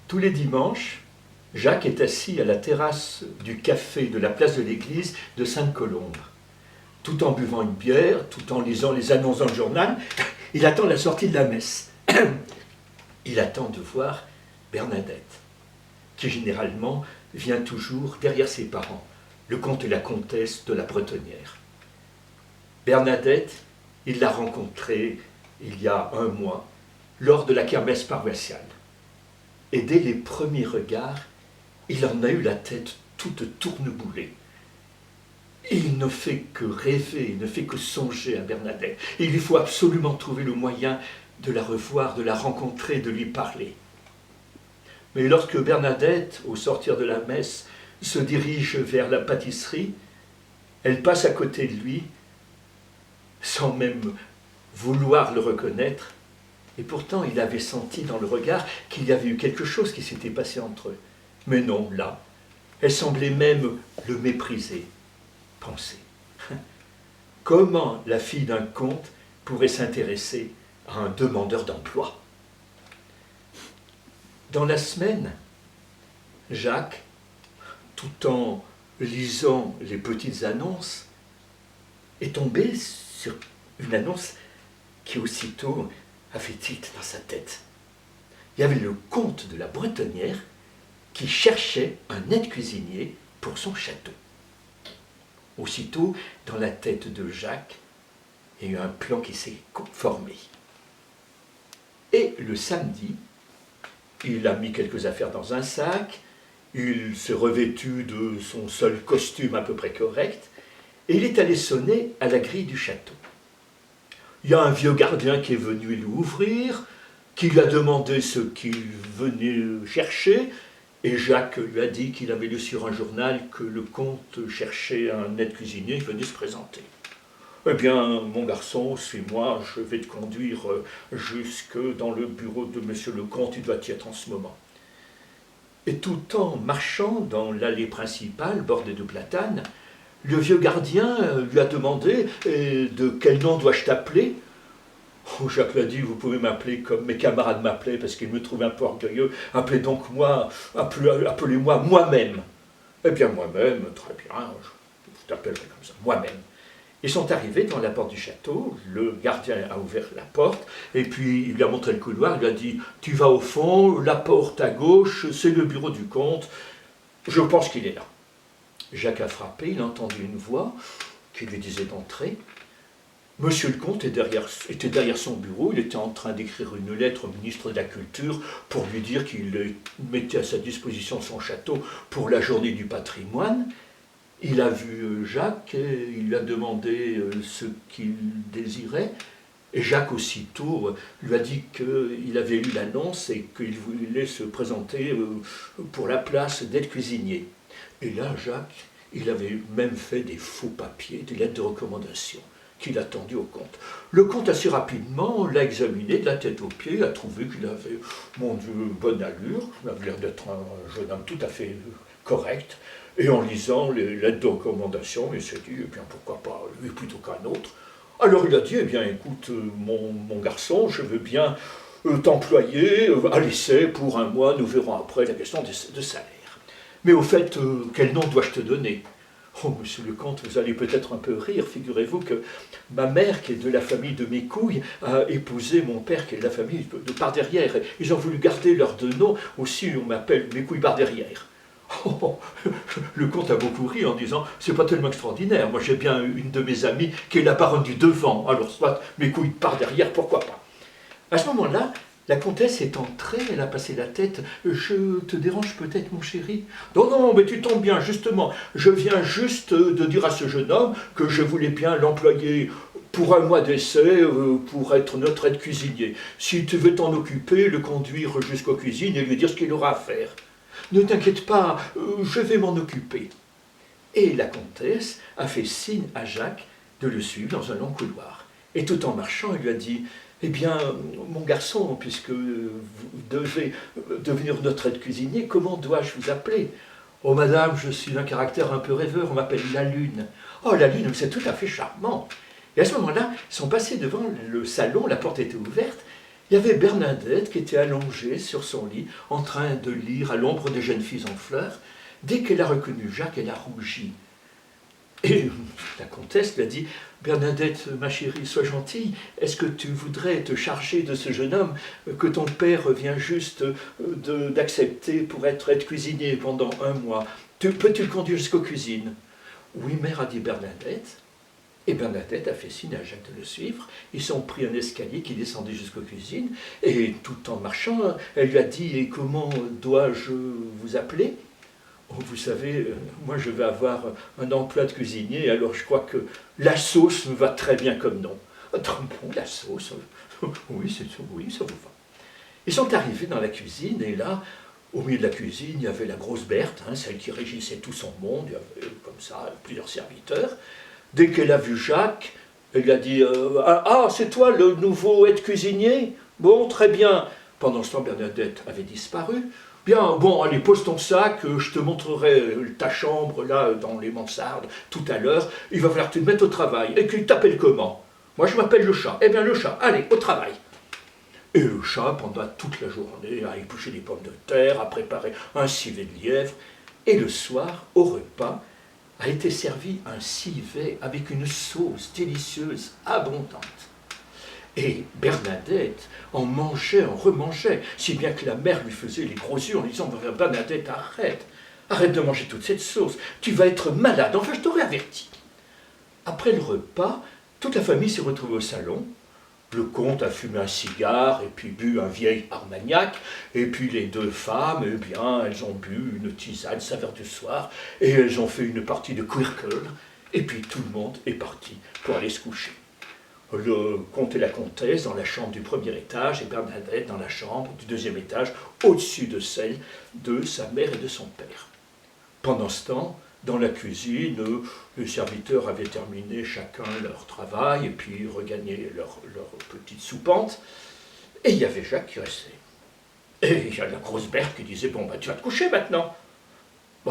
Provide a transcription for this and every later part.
Tous les dimanches, Jacques est assis à la terrasse du café de la place de l'église de Sainte-Colombe. Tout en buvant une bière, tout en lisant les annonces dans le journal, il attend la sortie de la messe. Il attend de voir Bernadette, qui généralement vient toujours derrière ses parents, le comte et la comtesse de la Bretonnière. Bernadette, il l'a rencontrée il y a un mois, lors de la kermesse paroissiale. Et dès les premiers regards, il en a eu la tête toute tourneboulée. Il ne fait que rêver, il ne fait que songer à Bernadette. Et il lui faut absolument trouver le moyen de la revoir, de la rencontrer, de lui parler. Mais lorsque Bernadette, au sortir de la messe, se dirige vers la pâtisserie, elle passe à côté de lui, sans même vouloir le reconnaître, et pourtant il avait senti dans le regard qu'il y avait eu quelque chose qui s'était passé entre eux. Mais non, là, elle semblait même le mépriser. Pensez, comment la fille d'un comte pourrait s'intéresser à un demandeur d'emploi? Dans la semaine, Jacques, tout en lisant les petites annonces, est tombé sur une annonce qui aussitôt a fait tilt dans sa tête. Il y avait le comte de la Bretonnière qui cherchait un aide-cuisinier pour son château. Aussitôt, dans la tête de Jacques, il y a eu un plan qui s'est formé. Et le samedi, il a mis quelques affaires dans un sac, il s'est revêtu de son seul costume à peu près correct, et il est allé sonner à la grille du château. Il y a un vieux gardien qui est venu lui ouvrir, qui lui a demandé ce qu'il venait chercher, et Jacques lui a dit qu'il avait lu sur un journal que le comte cherchait un aide-cuisinier, il venait se présenter. Eh bien, mon garçon, suis-moi, je vais te conduire jusque dans le bureau de monsieur le comte, il doit y être en ce moment. Et tout en marchant dans l'allée principale, bordée de platanes, le vieux gardien lui a demandé « De quel nom dois-je t'appeler ?» Oh, Jacques lui a dit « Vous pouvez m'appeler comme mes camarades m'appelaient parce qu'ils me trouvaient un peu orgueilleux. Appelez-moi moi-même. » Eh bien, moi-même, très bien, je t'appellerai comme ça, moi-même. Ils sont arrivés devant la porte du château, le gardien a ouvert la porte, et puis il lui a montré le couloir, il lui a dit « Tu vas au fond, la porte à gauche, c'est le bureau du comte, je pense qu'il est là. » Jacques a frappé, il a entendu une voix qui lui disait d'entrer. Monsieur le comte était derrière son bureau, il était en train d'écrire une lettre au ministre de la Culture pour lui dire qu'il mettait à sa disposition son château pour la journée du patrimoine. Il a vu Jacques, et il lui a demandé ce qu'il désirait, et Jacques aussitôt lui a dit qu'il avait lu l'annonce et qu'il voulait se présenter pour la place d'aide-cuisinier. Et là, Jacques, il avait même fait des faux papiers, des lettres de recommandation qu'il a tendues au comte. Le comte, assez rapidement, l'a examiné de la tête aux pieds, a trouvé qu'il avait, mon Dieu, bonne allure, il avait l'air d'être un jeune homme tout à fait correct, et en lisant les lettres de recommandation, il s'est dit, eh bien, pourquoi pas lui plutôt qu'un autre. Alors il a dit, eh bien, écoute, mon garçon, je veux bien t'employer à l'essai pour un mois, nous verrons après la question de salaire. Mais au fait, quel nom dois-je te donner? Oh, monsieur le comte, vous allez peut-être un peu rire. Figurez-vous que ma mère, qui est de la famille de Mécouille, a épousé mon père, qui est de la famille de Parderrière. Ils ont voulu garder leurs deux noms. Aussi, on m'appelle Mécouille-Parderrière. Oh, le comte a beaucoup ri en disant « C'est pas tellement extraordinaire. Moi, j'ai bien une de mes amies qui est la baronne du Devant. Alors, soit Mécouille-Parderrière, pourquoi pas ?» À ce moment-là, la comtesse est entrée, elle a passé la tête. « Je te dérange peut-être, mon chéri ?»« Non, non, mais tu tombes bien, justement. Je viens juste de dire à ce jeune homme que je voulais bien l'employer pour un mois d'essai, pour être notre aide-cuisinier. Si tu veux t'en occuper, le conduire jusqu'aux cuisines et lui dire ce qu'il aura à faire. Ne t'inquiète pas, je vais m'en occuper. » Et la comtesse a fait signe à Jacques de le suivre dans un long couloir. Et tout en marchant, elle lui a dit « Eh bien, mon garçon, puisque vous devez devenir notre aide-cuisinier, comment dois-je vous appeler ?»« Oh, madame, je suis d'un caractère un peu rêveur, on m'appelle la Lune. »« Oh, la Lune, c'est tout à fait charmant. » Et à ce moment-là, ils sont passés devant le salon, la porte était ouverte, il y avait Bernadette qui était allongée sur son lit, en train de lire à l'ombre des jeunes filles en fleurs. Dès qu'elle a reconnu Jacques, elle a rougi. Et la comtesse lui a dit « Bernadette, ma chérie, sois gentille, est-ce que tu voudrais te charger de ce jeune homme que ton père vient juste d'accepter pour être cuisinier pendant 1 mois? Peux-tu le conduire jusqu'aux cuisines ?» « Oui, mère, a dit Bernadette. Et Bernadette a fait signe à Jacques de le suivre. Ils ont pris un escalier qui descendait jusqu'aux cuisines, et tout en marchant, elle lui a dit « Et comment dois-je vous appeler ?» Oh, vous savez, moi je vais avoir un emploi de cuisinier, alors je crois que la sauce me va très bien comme nom. Ah, bon, la sauce, oui, ça vous va. Ils sont arrivés dans la cuisine, et là, au milieu de la cuisine, il y avait la grosse Berthe, celle qui régissait tout son monde, il y avait comme ça plusieurs serviteurs. Dès qu'elle a vu Jacques, elle lui a dit « Ah, c'est toi le nouveau aide-cuisinier? Bon, très bien. » Pendant ce temps, Bernadette avait disparu. « Bien, bon, allez, pose ton sac, je te montrerai ta chambre, là, dans les mansardes, tout à l'heure. Il va falloir que tu te mettes au travail. Et tu t'appelles comment? Moi, je m'appelle le chat. Eh bien, le chat, allez, au travail. » Et le chat, pendant toute la journée, a épluché des pommes de terre, a préparé un civet de lièvre, et le soir, au repas, a été servi un civet avec une sauce délicieuse, abondante. Et Bernadette en mangeait, en remangeait, si bien que la mère lui faisait les gros yeux en disant « Bernadette, arrête de manger toute cette sauce, tu vas être malade, enfin je t'aurais averti. » Après le repas, toute la famille s'est retrouvée au salon. Le comte a fumé un cigare et puis bu un vieil armagnac, et puis les 2 femmes, eh bien, elles ont bu une tisane saveur du soir, et elles ont fait une partie de quirkel, et puis tout le monde est parti pour aller se coucher. Le comte et la comtesse dans la chambre du 1er étage, et Bernadette dans la chambre du 2e étage, au-dessus de celle de sa mère et de son père. Pendant ce temps, dans la cuisine, les serviteurs avaient terminé chacun leur travail et puis regagné leur petite soupente. Et il y avait Jacques qui restait. Et il y a la grosse Berthe qui disait « Bon, tu vas te coucher maintenant ?»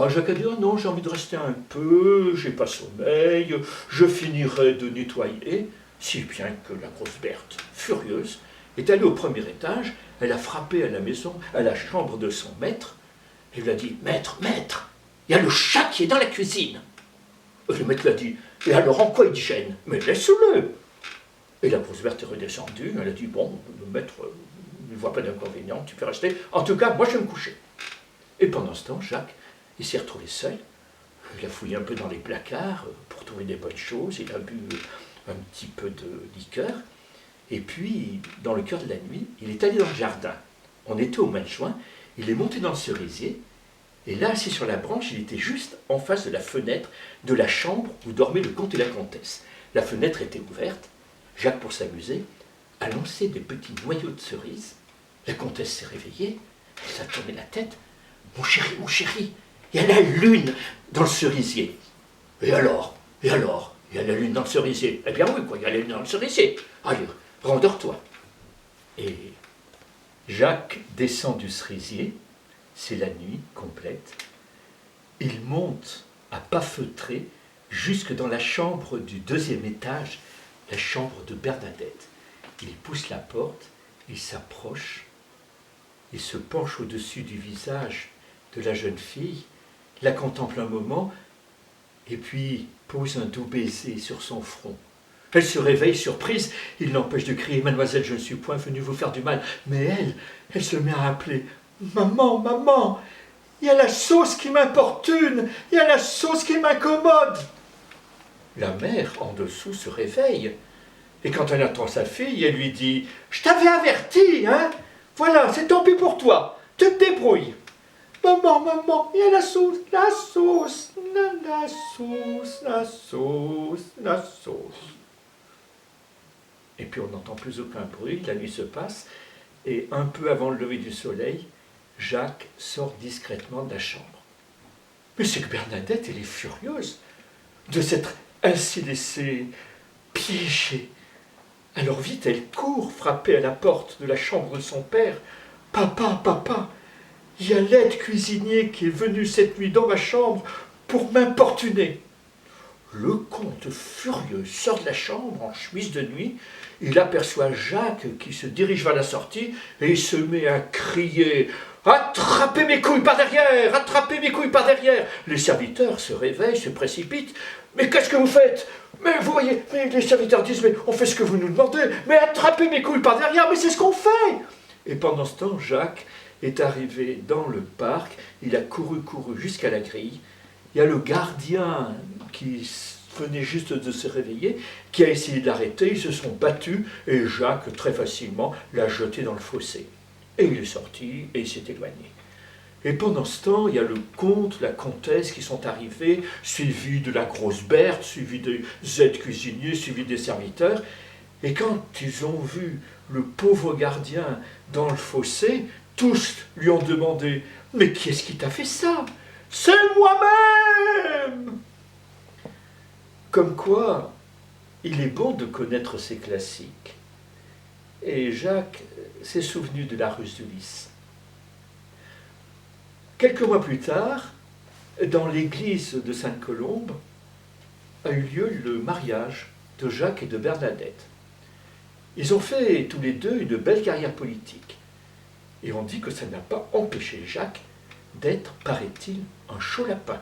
Jacques a dit « Oh non, j'ai envie de rester un peu, j'ai pas sommeil, je finirai de nettoyer. » Si bien que la grosse Berthe, furieuse, est allée au 1er étage, elle a frappé à la maison, à la chambre de son maître, et lui a dit « Maître, il y a le chat qui est dans la cuisine. » Le maître lui a dit « Et alors en quoi il te gêne? Mais laisse-le !» Et la grosse Berthe est redescendue, elle a dit « Bon, le maître ne voit pas d'inconvénient, tu peux rester. En tout cas, moi je vais me coucher. » Et pendant ce temps, Jacques, il s'est retrouvé seul. Il a fouillé un peu dans les placards pour trouver des bonnes choses, il a bu un petit peu de liqueur. Et puis, dans le cœur de la nuit, il est allé dans le jardin. On était au mois de juin, il est monté dans le cerisier, et là, assis sur la branche, il était juste en face de la fenêtre de la chambre où dormaient le comte et la comtesse. La fenêtre était ouverte. Jacques, pour s'amuser, a lancé des petits noyaux de cerises. La comtesse s'est réveillée, elle a tourné la tête. « Mon chéri, il y a la lune dans le cerisier. » « Et alors, il y a la lune dans le cerisier. » « Eh bien oui, il y a la lune dans le cerisier. Allez, rendors-toi. » Et Jacques descend du cerisier. C'est la nuit complète. Il monte à pas feutrés jusque dans la chambre du 2e étage, la chambre de Bernadette. Il pousse la porte, il s'approche, il se penche au-dessus du visage de la jeune fille, la contemple un moment, et puis pose un doux baiser sur son front. Elle se réveille surprise, il l'empêche de crier « Mademoiselle, je ne suis point venu vous faire du mal », mais elle se met à appeler « Maman, il y a la sauce qui m'importune, il y a la sauce qui m'incommode !» La mère, en dessous, se réveille, et quand elle entend sa fille, elle lui dit « Je t'avais averti, hein? Voilà, c'est tant pis pour toi, tu te débrouilles. » « Maman, il y a la sauce, la sauce. » Et puis on n'entend plus aucun bruit, la nuit se passe, et un peu avant le lever du soleil, Jacques sort discrètement de la chambre. Mais c'est que Bernadette, elle est furieuse de s'être ainsi laissée piéger. Alors vite, elle court frapper à la porte de la chambre de son père. « Papa, il y a l'aide-cuisinier qui est venu cette nuit dans ma chambre pour m'importuner. » Le comte, furieux, sort de la chambre en chemise de nuit. Il aperçoit Jacques qui se dirige vers la sortie et il se met à crier « Attrapez mes couilles par derrière! Attrapez mes couilles par derrière !» Les serviteurs se réveillent, se précipitent. « Mais qu'est-ce que vous faites? Mais vous voyez, mais les serviteurs disent « Mais on fait ce que vous nous demandez! Mais attrapez mes couilles par derrière! Mais c'est ce qu'on fait !» Et pendant ce temps, Jacques est arrivé dans le parc. Il a couru jusqu'à la grille. Il y a le gardien qui venait juste de se réveiller, qui a essayé de l'arrêter, ils se sont battus, et Jacques, très facilement, l'a jeté dans le fossé. Et il est sorti, et il s'est éloigné. Et pendant ce temps, il y a le comte, la comtesse qui sont arrivés, suivis de la grosse Berthe, suivis des aides-cuisiniers, suivis des serviteurs. Et quand ils ont vu le pauvre gardien dans le fossé, tous lui ont demandé « Mais qui est-ce qui t'a fait ça ? C'est moi-même !» Comme quoi, il est bon de connaître ses classiques. Et Jacques s'est souvenu de la ruse d'Ulysse. Quelques mois plus tard, dans l'église de Sainte-Colombe, a eu lieu le mariage de Jacques et de Bernadette. Ils ont fait tous les deux une belle carrière politique. Et on dit que ça n'a pas empêché Jacques d'être, paraît-il, un chaud lapin.